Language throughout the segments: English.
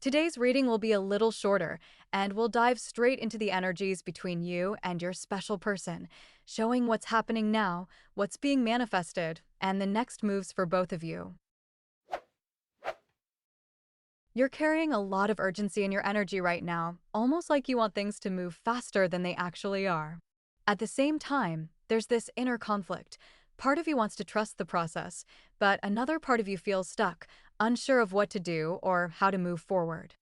Today's reading will be a little shorter, and we'll dive straight into the energies between you and your special person, showing what's happening now, what's being manifested, and the next moves for both of you. You're carrying a lot of urgency in your energy right now, almost like you want things to move faster than they actually are. At the same time, there's this inner conflict. Part of you wants to trust the process, but another part of you feels stuck, unsure of what to do or how to move forward.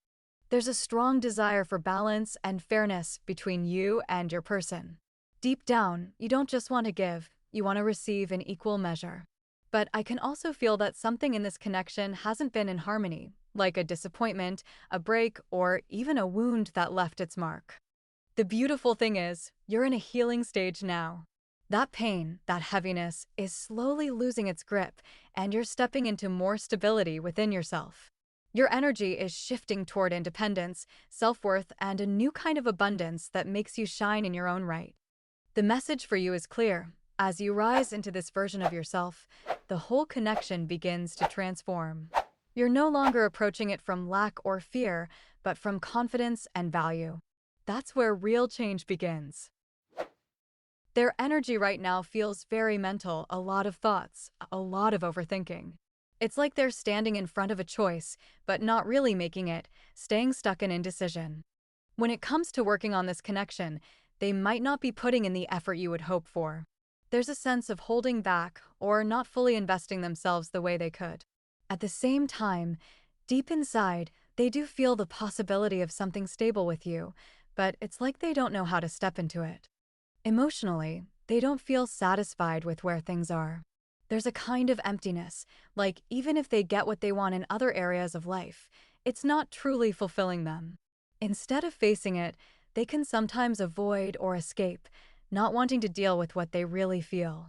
There's a strong desire for balance and fairness between you and your person. Deep down, you don't just want to give, you want to receive in equal measure. But I can also feel that something in this connection hasn't been in harmony, like a disappointment, a break, or even a wound that left its mark. The beautiful thing is, you're in a healing stage now. That pain, that heaviness, is slowly losing its grip, and you're stepping into more stability within yourself. Your energy is shifting toward independence, self-worth, and a new kind of abundance that makes you shine in your own right. The message for you is clear. As you rise into this version of yourself, the whole connection begins to transform. You're no longer approaching it from lack or fear, but from confidence and value. That's where real change begins. Their energy right now feels very mental, a lot of thoughts, a lot of overthinking. It's like they're standing in front of a choice, but not really making it, staying stuck in indecision. When it comes to working on this connection, they might not be putting in the effort you would hope for. There's a sense of holding back or not fully investing themselves the way they could. At the same time, deep inside, they do feel the possibility of something stable with you, but it's like they don't know how to step into it. Emotionally, they don't feel satisfied with where things are. There's a kind of emptiness, like even if they get what they want in other areas of life, it's not truly fulfilling them. Instead of facing it, they can sometimes avoid or escape, not wanting to deal with what they really feel.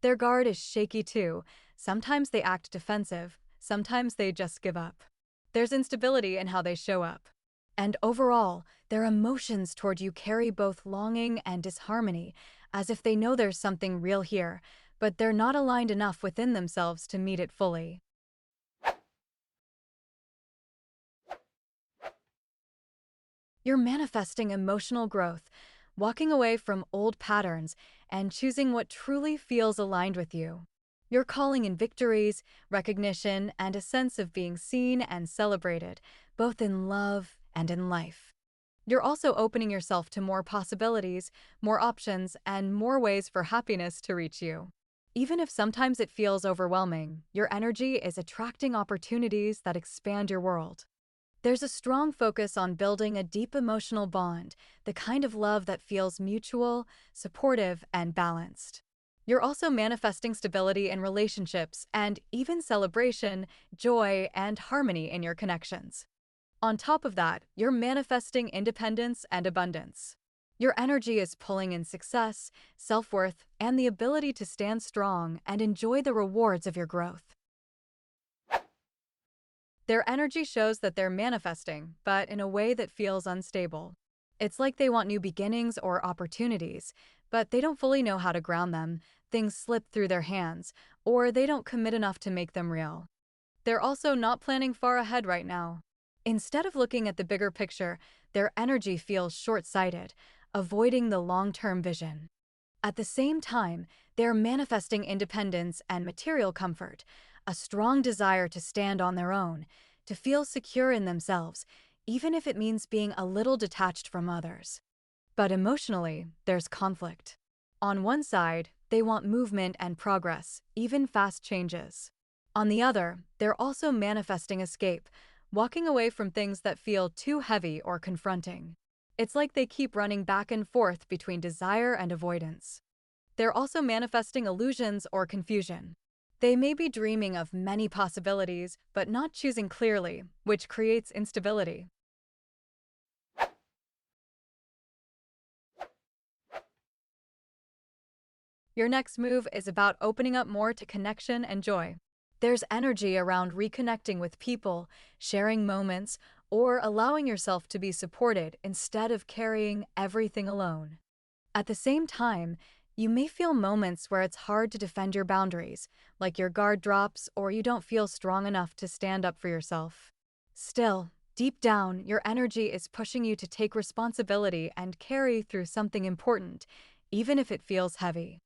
Their guard is shaky too. Sometimes they act defensive, sometimes they just give up. There's instability in how they show up. And overall, their emotions toward you carry both longing and disharmony, as if they know there's something real here, but they're not aligned enough within themselves to meet it fully. You're manifesting emotional growth, walking away from old patterns and choosing what truly feels aligned with you. You're calling in victories, recognition, and a sense of being seen and celebrated, both in love and in life. You're also opening yourself to more possibilities, more options, and more ways for happiness to reach you. Even if sometimes it feels overwhelming, your energy is attracting opportunities that expand your world. There's a strong focus on building a deep emotional bond, the kind of love that feels mutual, supportive, and balanced. You're also manifesting stability in relationships and even celebration, joy, and harmony in your connections. On top of that, you're manifesting independence and abundance. Your energy is pulling in success, self-worth, and the ability to stand strong and enjoy the rewards of your growth. Their energy shows that they're manifesting, but in a way that feels unstable. It's like they want new beginnings or opportunities, but they don't fully know how to ground them, things slip through their hands, or they don't commit enough to make them real. They're also not planning far ahead right now. Instead of looking at the bigger picture, their energy feels short-sighted, avoiding the long-term vision. At the same time, they're manifesting independence and material comfort, a strong desire to stand on their own, to feel secure in themselves, even if it means being a little detached from others. But emotionally, there's conflict. On one side, they want movement and progress, even fast changes. On the other, they're also manifesting escape, walking away from things that feel too heavy or confronting. It's like they keep running back and forth between desire and avoidance. They're also manifesting illusions or confusion. They may be dreaming of many possibilities, but not choosing clearly, which creates instability. Your next move is about opening up more to connection and joy. There's energy around reconnecting with people, sharing moments, or allowing yourself to be supported instead of carrying everything alone. At the same time, you may feel moments where it's hard to defend your boundaries, like your guard drops or you don't feel strong enough to stand up for yourself. Still, Deep down, your energy is pushing you to take responsibility and carry through something important, even if it feels heavy.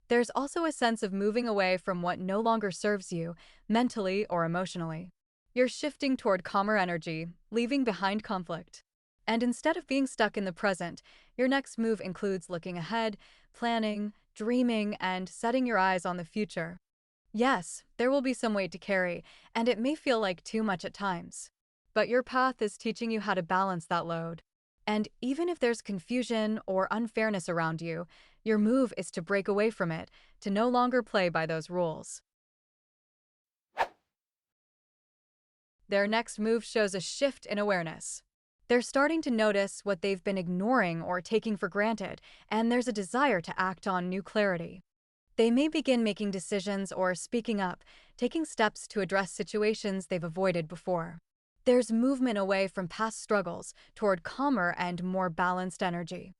There's also a sense of moving away from what no longer serves you, mentally or emotionally. You're shifting toward calmer energy, leaving behind conflict. And instead of being stuck in the present, your next move includes looking ahead, planning, dreaming, and setting your eyes on the future. Yes, there will be some weight to carry, and it may feel like too much at times. But your path is teaching you how to balance that load. And even if there's confusion or unfairness around you, your move is to break away from it, to no longer play by those rules. Their next move shows a shift in awareness. They're starting to notice what they've been ignoring or taking for granted, and there's a desire to act on new clarity. They may begin making decisions or speaking up, taking steps to address situations they've avoided before. There's movement away from past struggles toward calmer and more balanced energy.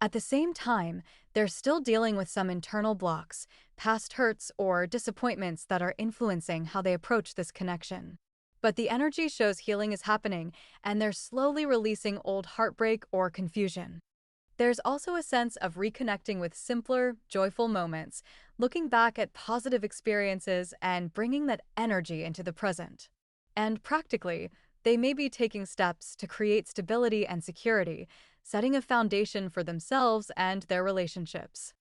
At the same time, they're still dealing with some internal blocks, past hurts, or disappointments that are influencing how they approach this connection. But the energy shows healing is happening, and they're slowly releasing old heartbreak or confusion. There's also a sense of reconnecting with simpler, joyful moments, looking back at positive experiences and bringing that energy into the present. And practically, they may be taking steps to create stability and security, setting a foundation for themselves and their relationships.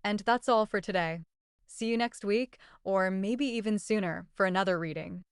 And that's all for today. See you next week, or maybe even sooner, for another reading.